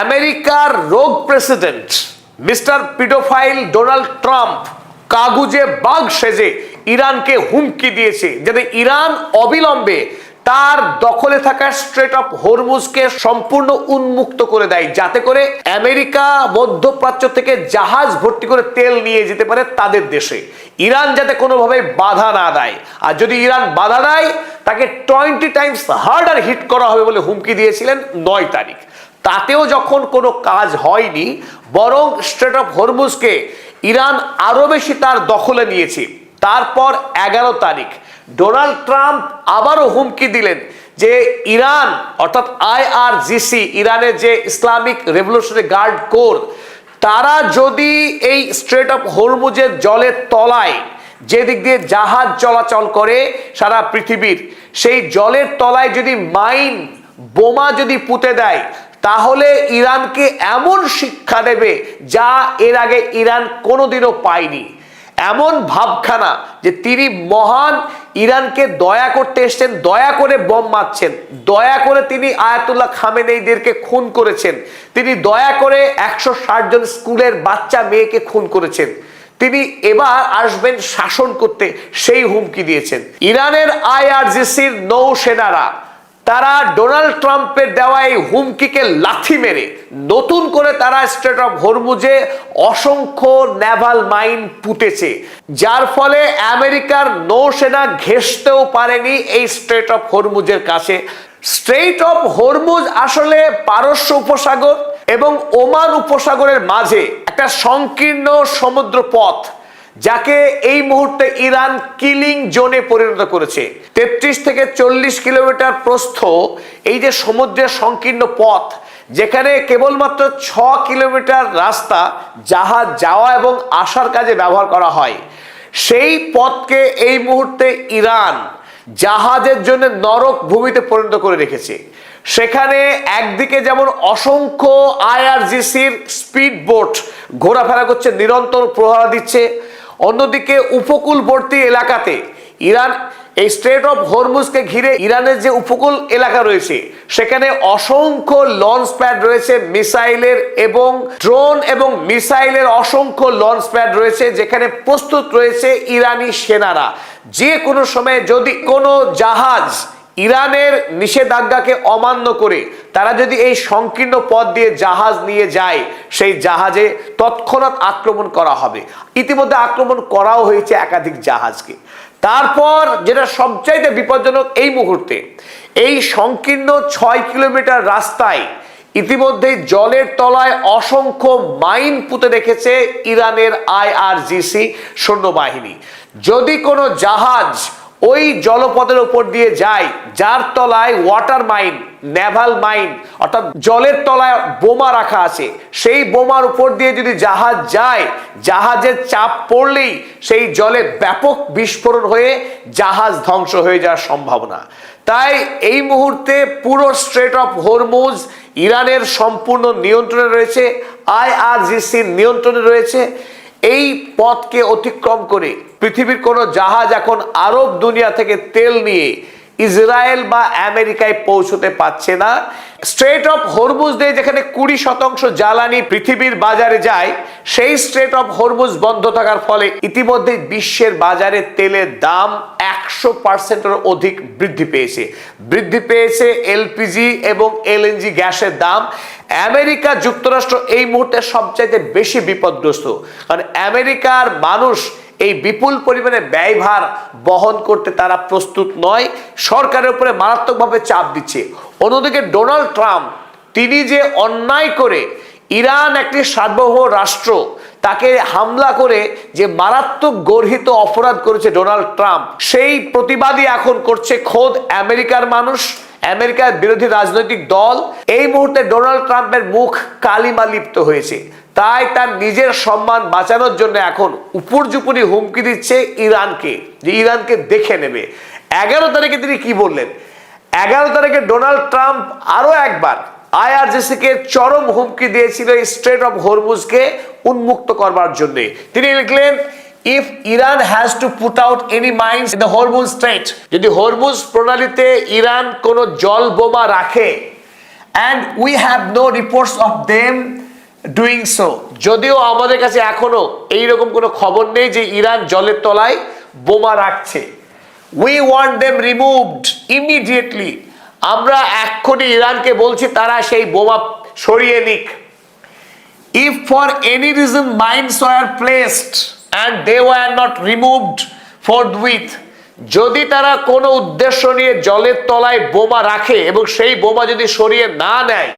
আমেরিকার রোগ president mister paedophile Donald Trump কাগুজে বাঘ সেজে ইরানকে হুমকি দিয়েছে যাতে ইরান অবিলম্বে তার দখলে থাকা স্ট্রেট অফ হরমুজকে সম্পূর্ণ উন্মুক্ত করে দেয়, যাতে করে আমেরিকা মধ্যপ্রাচ্য থেকে জাহাজ ভর্তি করে তেল নিয়ে যেতে পারে তাদের দেশে। ইরান যাতে কোনোভাবে বাধা না দেয়, আর যদি ইরান বাধা দেয় তাকে 20 টাইমস হার্ডার হিট করা হবে বলে হুমকি দিয়েছিলেন 9 তারিখ। তাতেও যখন কোনো কাজ হয়নি, বরং স্ট্রেট অফ হরমুজকে ইরান আরো বেশি তার দখলে নিয়েছে। তারপর 11 তারিখ ডোনাল্ড ট্রাম্প আবারও হুমকি দিলেন যে ইরান অর্থাৎ IRGC, ইরানের যে ইসলামিক রেভলিউশনারি গার্ড কোর, তারা যদি এই স্ট্রেট অফ হরমুজের জলের তলায় যে দিক দিয়ে জাহাজ চলাচল করে সারা পৃথিবীর, সেই জলের তলায় যদি মাইন বোমা যদি পুঁতে দেয়, তাহলে ইরানকে এমন শিক্ষা দেবে যা এর আগে ইরান কোনোদিনও পায়নি। এমন ভাবখানা যে তিনি মহান, ইরানকে দয়া করতে এসছেন, দয়া করে বম মারছেন, দয়া করে তিনি আয়াতুল্লাহ খামেনেইদেরকে খুন করেছেন, তিনি দয়া করে 160 জন স্কুলের বাচ্চা মেয়েকে খুন করেছেন, তিনি এবার আসবেন শাসন করতে, সেই হুমকি দিয়েছেন। ইরানের IRGCর নৌসেনারা তারা ডোনাল্ড ট্রাম্পের দেওয়া এই হুমকিকে লাথি মেরে নতুন করে তারা স্ট্রেট অফ হরমুজে অসংখ্য নেভাল মাইন পুঁতেছে, যার ফলে আমেরিকার নৌসেনা ঘেঁষতেও পারেনি এই স্ট্রেট অফ হরমুজের কাছে। স্ট্রেট অফ হরমুজ আসলে পারস্য উপসাগর এবং ওমান উপসাগরের মাঝে একটা সংকীর্ণ সমুদ্র পথ, যাকে এই মুহূর্তে ইরান কিলিং জোনে পরিণত করেছে। 33 থেকে 40 কিলোমিটার প্রস্থ এই যে সমুদ্রের সংকীর্ণ পথ, যেখানে কেবলমাত্র 6 কিলোমিটার রাস্তা জাহাজ যাওয়া এবং আসার কাজে ব্যবহার করা হয়, সেই পথকে এই মুহূর্তে ইরান জাহাজের জন্য নরক ভূমিতে পরিণত করে রেখেছে। সেখানে একদিকে যেমন অসংখ্য IRGCর স্পিড বোট ঘোরাফেরা করছে, নিরন্তর প্রহরা দিচ্ছে, অন্যদিকে উপকূলবর্তী এলাকাতে ইরান এই স্ট্রেট অফ হরমুজকে ঘিরে ইরানের যে উপকূল এলাকা রয়েছে, সেখানে অসংখ্য লঞ্চ প্যাড রয়েছে মিসাইলের, এবং ড্রোন এবং মিসাইলের অসংখ্য লঞ্চ প্যাড রয়েছে, যেখানে প্রস্তুত রয়েছে ইরানি সেনারা। যে কোনো সময় যদি কোনো জাহাজ ইরানের নিষেধাজ্ঞাকে অমান্য করে তারা যদি এই সংকীর্ণ পথ দিয়ে জাহাজ নিয়ে যায়, সেই জাহাজে তৎক্ষণাৎ আক্রমণ করা হবে। ইতিমধ্যে আক্রমণ করাও হয়েছে একাধিক জাহাজকে। তারপর যেটা সবচাইতে বিপজ্জনক এই মুহূর্তে, এই সংকীর্ণ 6 কিলোমিটার রাস্তায় ইতিমধ্যেই জলের তলায় অসংখ্য মাইন পুঁতে রেখেছে ইরানের IRGC সৈন্যবাহিনী। যদি কোনো জাহাজ ওই জলপথের উপর দিয়ে যায়, যার তলায় ওয়াটার মাইন, নেভাল মাইন অর্থাৎ জলের তলায় বোমা রাখা আছে, সেই বোমার উপর দিয়ে যদি জাহাজ যায়, জাহাজের চাপ পড়লেই সেই জলে ব্যাপক বিস্ফোরণ হয়ে জাহাজ ধ্বংস হয়ে যাওয়ার সম্ভাবনা। তাই এই মুহূর্তে পুরো স্ট্রেট অফ হরমুজ ইরানের সম্পূর্ণ নিয়ন্ত্রণে রয়েছে, IRGCর নিয়ন্ত্রণে রয়েছে। এই পথকে অতিক্রম করে পৃথিবীর কোনো জাহাজ এখন আরব দুনিয়া থেকে তেল নিয়ে ইসরায়েল বা আমেরিকায় পৌঁছতে পারছে না। স্ট্রেট অফ হরমুজ দিয়ে যেখানে 20% জ্বালানি পৃথিবীর বাজারে যায়, সেই স্ট্রেট অফ হরমুজ বন্ধ থাকার ফলে ইতিমধ্যে বিশ্বের বাজারে তেলের দাম 100%-এর অধিক বৃদ্ধি পেয়েছে LPG এবং LNG গ্যাসের দাম। আমেরিকা যুক্তরাষ্ট্র এই মুহূর্তে সবচাইতে বেশি বিপদগ্রস্ত, কারণ আমেরিকার মানুষ এই বিপুল পরিমাণে ব্যয়ভার বহন করতে তারা প্রস্তুত নয়, সরকারের উপরে মারাত্মকভাবে চাপ দিচ্ছে। অন্যদিকে ডোনাল্ড ট্রাম্প, তিনি যে অন্যায় করে ইরান একটি সার্বভৌম রাষ্ট্র, তাকে হামলা করে যে মারাত্মক গর্হিত অপরাধ করেছে ডোনাল্ড ট্রাম্প, সেই প্রতিবাদই এখন করছে খোদ আমেরিকার মানুষ, আমেরিকার বিরোধী রাজনৈতিক দল। এই মুহূর্তে ডোনাল্ড ট্রাম্পের মুখ কালিমা লিপ্ত হয়েছে, তাই তার নিজের সম্মান বাঁচানোর জন্য এখন উপর্যুপরি হুমকি দিচ্ছে ইরানকে, যে ইরানকে দেখে নেবে। 11 তারিখে তিনি কি বললেন? 11 তারিখে ডোনাল্ড ট্রাম্প আরো একবার IRGCকে চরম হুমকি দিয়েছিল স্ট্রেট অফ হরমুজকে উন্মুক্ত করবার জন্য। তিনি লিখলেন, if Iran has to put out any mines in the Hormuz straight, যদি হরমুজ প্রণালীতে ইরান কোনো জল বোমা রাখে, and we have no reports of them doing so. যদিও আমাদের কাছে এখনো এইরকম কোনো খবর নেই যে ইরান জলের তলায় বোমা রাখছে। We want them removed immediately. আমরা এক্ষুনি ইরানকে বলছি তারা সেই বোমা সরিয়ে নিক। If for any reason mines were placed and they were not removed forthwith, যদি তারা কোনো উদ্দেশ্য নিয়ে জলের তলায় বোমা রাখে এবং সেই বোমা যদি সরিয়ে না নেয়